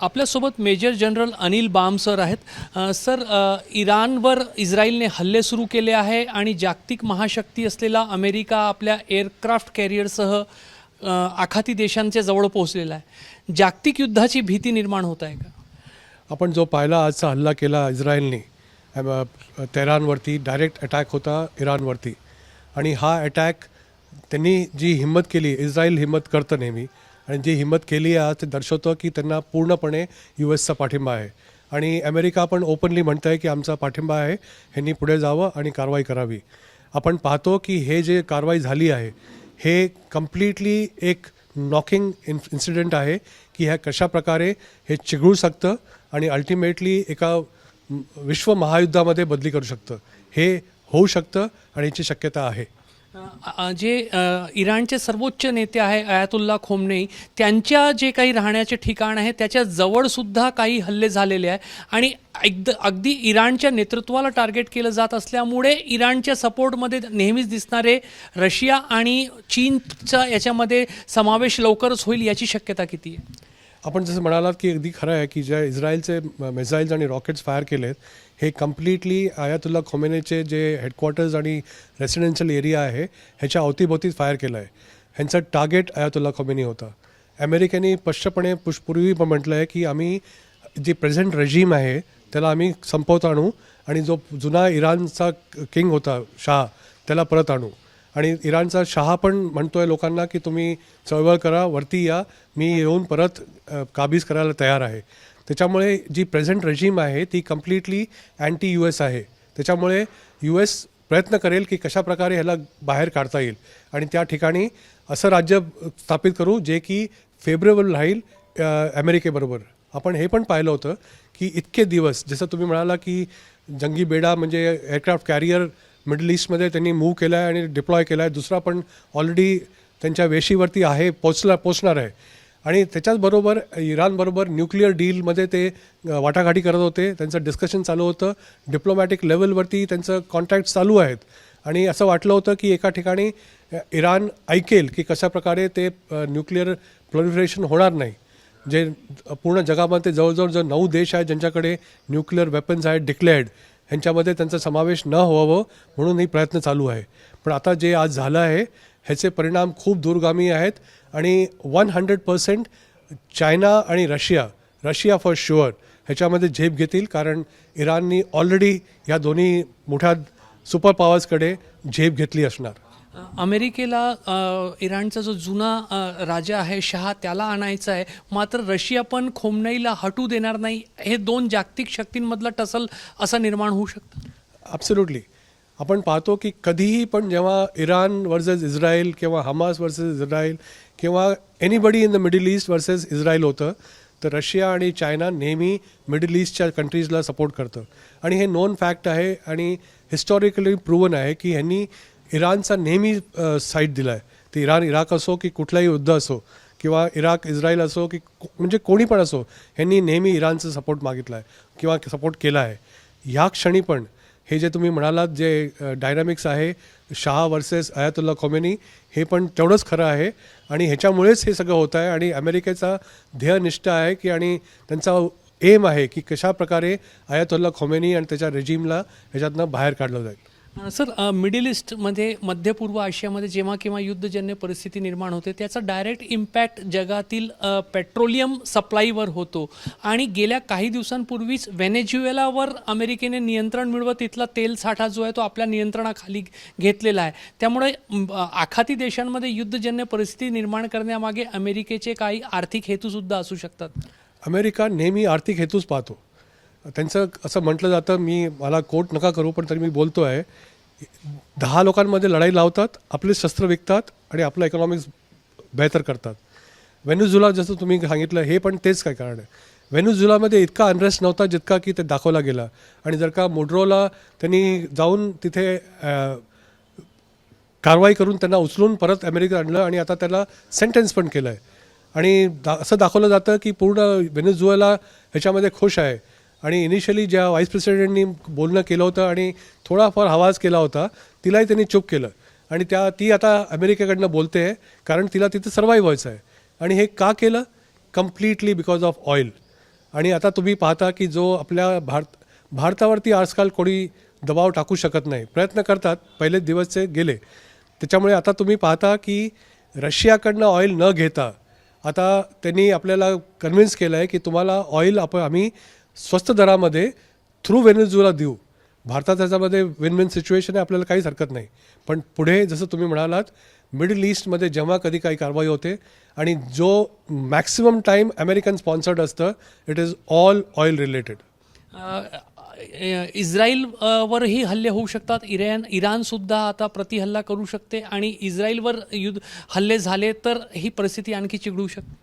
आपल्यासोबत major general Anil Bam sir आहेत. Sir, इराणवर इस्रायलने हल्ले सुरू केले आहे आणि जागतिक महाशक्ती असलेला अमेरिका आपल्या एअरक्राफ्ट कॅरियरसह आखाती देशांच्या जवळ पोहोचलेला आहे. जागतिक युद्धाची भीती निर्माण होत आहे का? आपण जो पाहिला आजचा हल्ला केला इस्रायलने तेहरानवरती, डायरेक्ट अटॅक होता इराणवरती. आणि हा अटॅक त्यांनी जी हिंमत केली, इस्रायल हिंमत करतं नेहमी, आणि जी हिंमत केली आहे ते दर्शवतं की त्यांना पूर्णपणे US चा पाठिंबा आहे. आणि अमेरिका पण ओपनली म्हणतं आहे की आमचा पाठिंबा आहे, ह्यांनी पुढे जावं आणि कारवाई करावी. आपण पाहतो की हे जे कारवाई झाली आहे हे कम्प्लिटली एक नॉकिंग इन्सिडेंट आहे की ह्या कशाप्रकारे हे चिघळू शकतं आणि अल्टिमेटली एका विश्व महायुद्धामध्ये बदली करू शकतं. हे होऊ शकतं आणि याची शक्यता आहे. जे इराणचे सर्वोच्च नेते आहे आयातुल्ला खोमनेई, त्यांच्या जे काही राहण्याचे ठिकाण आहे त्याच्या जवळसुद्धा काही हल्ले झालेले आहे आणि अगदी इराणच्या नेतृत्वाला टार्गेट केलं जात असल्यामुळे इराणच्या सपोर्टमध्ये नेहमीच दिसणारे रशिया आणि चीनचा याच्यामध्ये समावेश लवकरच होईल, याची शक्यता किती आहे? आपण जसं म्हणालात की अगदी खरं आहे की ज्या इस्रायलचे मिसाईल्स आणि रॉकेट्स फायर केलेत हे कम्प्लिटली आयातुल्ला खोमेनीचे जे हेडक्वार्टर्स आणि रेसिडेन्शियल एरिया आहे ह्याच्या अवतीभोवतीच फायर केलं आहे. ह्यांचं टार्गेट आयातुल्ला खोमेनी होता. अमेरिकेने स्पष्टपणे पूर्वी पण म्हटलं आहे की आम्ही जी प्रेझेंट रेजीम आहे त्याला आम्ही संपवत आणू आणि जो जुना इराणचा किंग होता शाह त्याला परत आणू. आणि इराणचा शाह पण म्हणतोय लोकांना की तुम्ही चळवळ करा, वरती या, मी येऊन परत काबीज करायला तयार आहे. त्याच्यामुळे जी प्रेझेंट रेजीम आहे ती कम्प्लिटली अँटी US आहे. त्याच्यामुळे US प्रयत्न करेल की कशाप्रकारे ह्याला बाहेर काढता येईल आणि त्या ठिकाणी असं राज्य स्थापित करू जे की फेवरेबल राहील अमेरिकेबरोबर. आपण हे पण पाहिलं होतं की इतके दिवस जसं तुम्ही म्हणाला की जंगी बेडा म्हणजे एअरक्राफ्ट कॅरियर मिडल ईस्टमध्ये त्यांनी मूव्ह केला आहे आणि डिप्लॉय केला आहे. दुसरा पण ऑलरेडी त्यांच्या वेशीवरती आहे, पोचणार आहे. आणि त्याच्याचबरोबर इराणबरोबर न्यूक्लिअर डीलमध्ये ते वाटाघाटी करत होते. त्यांचं डिस्कशन चालू होतं, डिप्लोमॅटिक लेवलवरती त्यांचं कॉन्टॅक्ट चालू आहेत. आणि असं वाटलं होतं की एका ठिकाणी इराण ऐकेल की कशाप्रकारे ते न्यूक्लिअर प्रोलिफरेशन होणार नाही. जे पूर्ण जगामध्ये जवळजवळ 9 देश आहेत ज्यांच्याकडे न्यूक्लिअर वेपन्स आहेत डिक्लेअर्ड, ह्यांच्यामध्ये त्यांचा समावेश न व्हावं म्हणून ही प्रयत्न चालू आहे. पण आता जे आज झालं आहे ह्याचे परिणाम खूप दूरगामी आहेत आणि 100% चायना आणि रशिया फॉर शुअर ह्याच्यामध्ये झेप घेतील, कारण इराणनी ऑलरेडी ह्या दोन्ही मोठ्या सुपर पॉवर्सकडे झेप घेतली असणार. अमेरिकेला इराणचा जो जुना राजा आहे शाह त्याला आणायचा आहे, मात्र रशिया पण खोमनेईला हटू देणार नाही. हे दोन जागतिक शक्तींमधला टसल असा निर्माण होऊ शकतं. ॲब्सोल्युटली. आपण पाहतो की कधीही पण जेव्हा इराण वर्सेस इस्रायल किंवा हमास वर्सेस इस्रायल किंवा anybody in the middle east versus Israel होतं तर रशिया आणि चायना नेहमी मिडल ईस्टच्या कंट्रीजला सपोर्ट करतं. आणि हे नोन फॅक्ट आहे आणि हिस्टॉरिकली प्रूव्हन आहे की ह्यांनी इराणचा नेहमी साईड दिला आहे. ते इराक असो की कुठलाही युद्ध असो किंवा इराक इस्रायल असो की म्हणजे कोणी पण असो, ह्यांनी नेहमी इराणचा सपोर्ट मागितला आहे किंवा सपोर्ट केला आहे. ह्या क्षणी पण हे जे तुम्ही म्हणालात जे डायनामिक्स आहे शाह वर्सेस आयातुल्ला खोमेनी, हे पण तेवढंच खरं आहे. आणि ह्याच्यामुळेच हे सगळं होतं आहे. आणि अमेरिकेचा ध्येयनिष्ठा आहे की आणि त्यांचा एम आहे की कशाप्रकारे आयातुल्ला खोमेनी आणि त्याच्या रेजिमला ह्याच्यातनं बाहेर काढलं जाईल. सर, मिडल ईस्टमध्ये, मध्य पूर्व आशियामध्ये जेव्हा केव्हा युद्धजन्य परिस्थिती निर्माण होते त्याचा डायरेक्ट इम्पॅक्ट जगातील पेट्रोलियम सप्लायवर होतो. आणि गेल्या काही दिवसांपूर्वीच व्हेनेझुएलावर अमेरिकेने नियंत्रण मिळवत तिथला तेल साठा जो आहे तो आपल्या नियंत्रणाखाली घेतलेला आहे. त्यामुळे आखाती देशांमध्ये युद्धजन्य परिस्थिती निर्माण करण्यामागे अमेरिकेचे काही आर्थिक हेतूसुद्धा असू शकतात. अमेरिका नेहमी आर्थिक हेतूच पाहतो. त्यांचं असं म्हटलं जातं, मला कोट नका करू पण तरी मी बोलतो आहे, 10 लोकांमध्ये लढाई लावतात, आपले शस्त्र विकतात आणि आपलं इकॉनॉमिक्स बेहतर करतात. व्हेनेझुएला जसं तुम्ही सांगितलं हे पण तेच काय कारण आहे. व्हेनेझुएलामध्ये इतका अनरेस्ट नव्हता जितका की ते दाखवला गेला. आणि जर का मोड्रोला त्यांनी जाऊन तिथे कारवाई करून त्यांना उचलून परत अमेरिकेत आणलं आणि आता त्याला सेंटेन्स पण केलं आहे. आणि असं दाखवलं जातं की पूर्ण व्हेनेझुएला ह्याच्यामध्ये खुश आहे. आणि इनिशियली ज्या व्हाईस प्रेसिडेंटनी बोलणं केलं होतं आणि थोडाफार आवाज केला होता तिलाही त्यांनी चूप केलं. आणि ती आता अमेरिकेकडनं बोलते आहे कारण तिला तिथे सर्वाईव्ह व्हायचं आहे. आणि हे का केलं? Completely because of oil. आणि आता तुम्ही पाहता की जो आपल्या भारतावरती आजकाल कोणी दबाव टाकू शकत नाही, प्रयत्न करतात, पहिले दिवसचे गेले. त्याच्यामुळे आता तुम्ही पाहता की रशियाकडनं ऑइल न घेता आता त्यांनी आपल्याला कन्व्हिन्स केलं आहे की तुम्हाला ऑइल आम्ही स्वस्त दरामध्ये थ्रू व्हेनेझुएला देऊ. भारतात त्याच्यामध्ये विन विन सिच्युएशन आहे, आपल्याला काहीच हरकत नाही. पण पुढे जसं तुम्ही म्हणालात, मिडल ईस्टमध्ये जेव्हा कधी काही कारवाई होते आणि जो मॅक्सिमम टाईम अमेरिकन स्पॉन्सर्ड असतं, it is all oil related. इस्रायलवरही हल्ले होऊ शकतात. इराणसुद्धा आता प्रतिहल्ला करू शकते आणि इस्रायलवर हल्ले झाले तर ही परिस्थिती आणखी चिघळू शकते.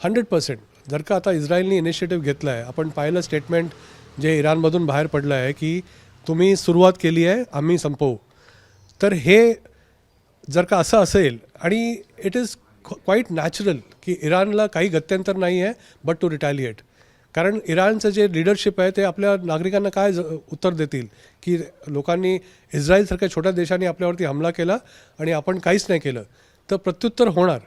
100%. जर का आता इस्रायलनी इनिशिएटिव्ह घेतला आहे, आपण पाहिलं स्टेटमेंट जे इराणमधून बाहेर पडलं आहे की तुम्ही सुरुवात केली आहे, आम्ही संपवू. तर हे जर का असं असेल, आणि इट इज क्वाईट नॅचरल की इराणला काही गत्यंतर नाही आहे बट टू रिटॅलिएट. कारण इराणचं जे लिडरशिप आहे ते आपल्या नागरिकांना काय उत्तर देतील की लोकांनी इस्रायलसारख्या छोट्या देशाने आपल्यावरती हमला केला आणि आपण काहीच नाही केलं, तर प्रत्युत्तर होणार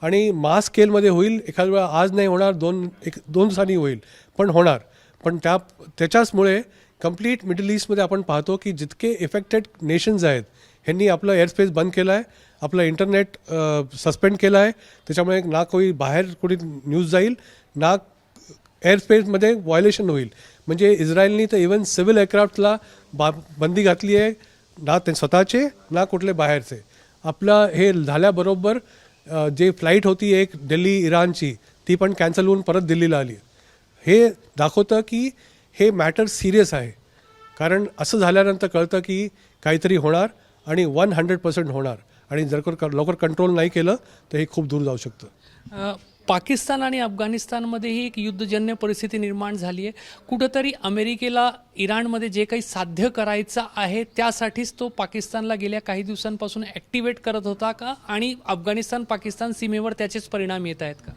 आणि मास स्केलमध्ये होईल. एखाद्या वेळा आज नाही होणार, दोन दिवसांनी होईल, पण होणार. पण त्याच्याचमुळे कंप्लीट मिडल ईस्टमध्ये आपण पाहतो की जितके इफेक्टेड नेशन्स आहेत ह्यांनी आपलं एअरस्पेस बंद केलं आहे, आपलं इंटरनेट सस्पेंड केलं आहे. त्याच्यामुळे ना कोणी बाहेर कोणी न्यूज जाईल, ना एअरस्पेसमध्ये व्हायोलेशन होईल. म्हणजे इस्रायलनी तर इवन सिव्हिल एअरक्राफ्टला बंदी घातली आहे, ना ते स्वतःचे ना कुठले बाहेरचे. आपलं हे झाल्याबरोबर जे फ्लाईट होती एक दिल्ली इराणची, ती पण कॅन्सल होऊन परत दिल्लीला आली. हे दाखवतं की हे मॅटर सिरियस आहे. कारण असं झाल्यानंतर कळतं की काहीतरी होणार आणि 100% होणार, आणि जर लवकर कंट्रोल नाही केलं तर हे खूप दूर जाऊ शकतं. पाकिस्तान आणि अफगाणिस्तानमध्येही एक युद्धजन्य परिस्थिती निर्माण झाली आहे. कुठंतरी अमेरिकेला इराणमध्ये जे काही साध्य करायचं आहे त्यासाठीच तो पाकिस्तानला गेल्या काही दिवसांपासून ॲक्टिवेट करत होता का, आणि अफगाणिस्तान पाकिस्तान सीमेवर त्याचेच परिणाम येत आहेत का?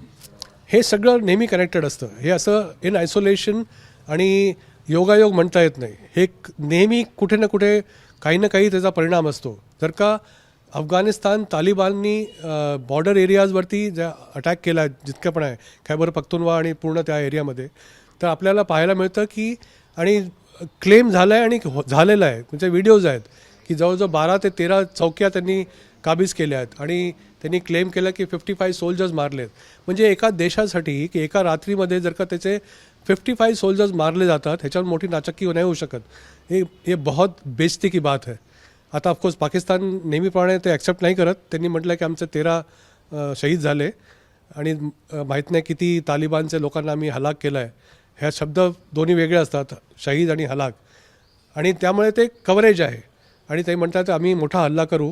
हे सगळं नेहमी कनेक्टेड असतं. हे असं इन आयसोलेशन आणि योगायोग म्हणता येत नाही. हे नेहमी कुठे ना कुठे काही ना काही त्याचा परिणाम असतो. जर का अफगाणिस्तान तालिबाननी बॉर्डर एरियाजवरती ज्या अटॅक केला आहे, जितकं पण आहे खैबर पख्तूनवा आणि पूर्ण त्या एरियामध्ये, तर आपल्याला पाहायला मिळतं की, आणि क्लेम झाला आहे आणि झालेलं आहे, म्हणजे व्हिडिओज आहेत की जवळजवळ 12 ते 13 चौक्या त्यांनी काबीज केल्या आहेत आणि त्यांनी क्लेम केलं की 55 सोल्जर्स मारलेत. म्हणजे एका देशासाठी की एका रात्रीमध्ये जर का त्याचे 55 सोल्जर्स मारले जातात, ह्याच्यावर मोठी नाचक्की नाही होऊ शकत. हे बहुत बेइज्जती की बात है. आता ऑफकोर्स पाकिस्तान नेहमीप्रमाणे ते ॲक्सेप्ट नाही करत. त्यांनी म्हटलं की आमचे 13 शहीद झाले आणि माहीत नाही किती तालिबानचे लोकांना आम्ही हलाक केला आहे. ह्या शब्द दोन्ही वेगळे असतात, शहीद आणि हलाक, आणि त्यामुळे ते कव्हरेज आहे आणि ते म्हणतात आम्ही मोठा हल्ला करू.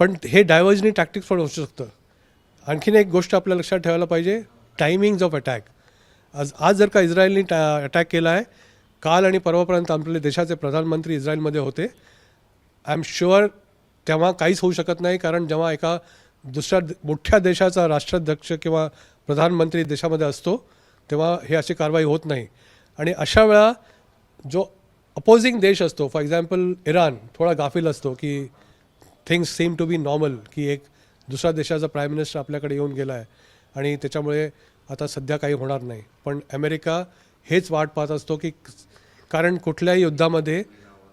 पण हे डायव्हर्जनी टॅक्टिक्स पण होऊ शकतं. आणखीन एक गोष्ट आपल्या लक्षात ठेवायला पाहिजे, टायमिंग्स ऑफ अटॅक. आज जर का इस्रायलनी अटॅक केला आहे, काल आणि परवापर्यंत आपले देशाचे प्रधानमंत्री इस्रायलमध्ये होते. आय एम शुअर तेव्हा काहीच होऊ शकत नाही, कारण जेव्हा एका दुसऱ्या मोठ्या देशाचा राष्ट्राध्यक्ष किंवा प्रधानमंत्री देशामध्ये असतो तेव्हा हे अशी कारवाई होत नाही. आणि अशा वेळा जो अपोजिंग देश असतो, फॉर एक्झाम्पल इराण, थोडा गाफील असतो की things seem to be normal, की एक दुसऱ्या देशाचा प्राईम मिनिस्टर आपल्याकडे येऊन गेला आहे आणि त्याच्यामुळे आता सध्या काही होणार नाही. पण अमेरिका हेच वाट पाहत असतो की, कारण कुठल्याही युद्धामध्ये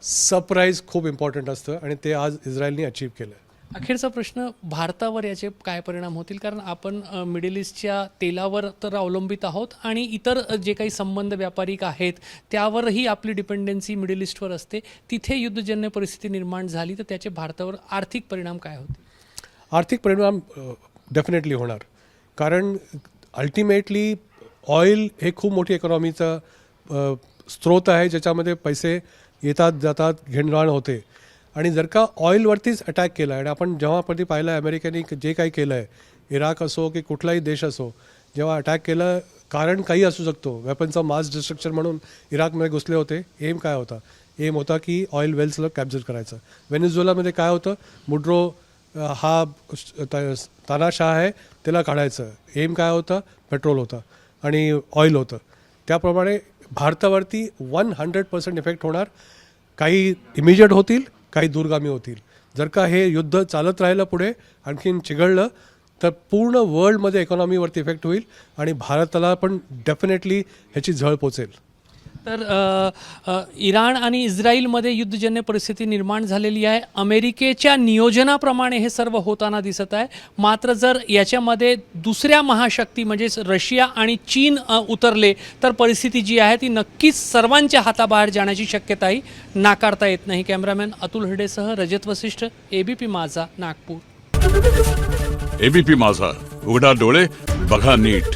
सरप्राईज खूप इम्पॉर्टंट असतं आणि ते आज इस्रायलनी अचीव केलं. अखेरचा प्रश्न, भारतावर याचे काय परिणाम होतील? कारण आपण मिडल ईस्टच्या तेलावर तर अवलंबित आहोत आणि इतर जे काही संबंध व्यापारिक आहेत त्यावरही आपली डिपेंडन्सी मिडल ईस्टवर असते. तिथे युद्धजन्य परिस्थिती निर्माण झाली तर त्याचे भारतावर आर्थिक परिणाम काय होतील? आर्थिक परिणाम डेफिनेटली होणार, कारण अल्टिमेटली ऑइल हे खूप मोठी इकॉनॉमीचा स्रोत आहे, ज्याच्यामध्ये पैसे येतात जातात, घेणराण होते. आणि जर का ऑइलवरतीच अटॅक केला आहे, आणि आपण जेव्हा कधी पाहिलं आहे अमेरिकेने जे काही केलं आहे, इराक असो की कुठलाही देश असो, जेव्हा अटॅक केलं, कारण काही असू शकतो, वेपन्स ऑफ मास डिस्ट्रक्शन म्हणून इराकमध्ये घुसले होते. एम काय होता? एम होता की ऑइल वेल्सला कॅप्चर करायचं. व्हेनेझुएलामध्ये काय होतं, मुड्रो हा तानाशाह आहे, त्याला काढायचं. एम काय होतं? पेट्रोल होतं आणि ऑइल होतं. त्याप्रमाणे भारतावरती 100% इफेक्ट होणार. काही इमिजिएट होतील, काही दूरगामी होतील. जर का हे युद्ध चालत राहिलं पुढे, आणखीन चिघळलं, तर पूर्ण वर्ल्डमध्ये इकॉनॉमीवरती इफेक्ट होईल आणि भारताला पण डेफिनेटली ह्याची झळ पोचेल. तर इराण आणि इस्रायलमध्ये युद्धजन्य परिस्थिती निर्माण झालेली आहे. अमेरिकेच्या नियोजनाप्रमाणे हे सर्व होताना दिसत आहे. मात्र जर याच्यामध्ये दुसऱ्या महाशक्ती म्हणजेच रशिया आणि चीन उतरले तर परिस्थिती जी आहे ती नक्कीच सर्वांच्या हाताबाहेर जाण्याची शक्यताही नाकारता येत नाही. कॅमेरामॅन अतुल हर्डेसह रजत वसिष्ठ, एबीपी माझा, नागपूर. एबीपी माझा, उघडा डोळे बघा नीट.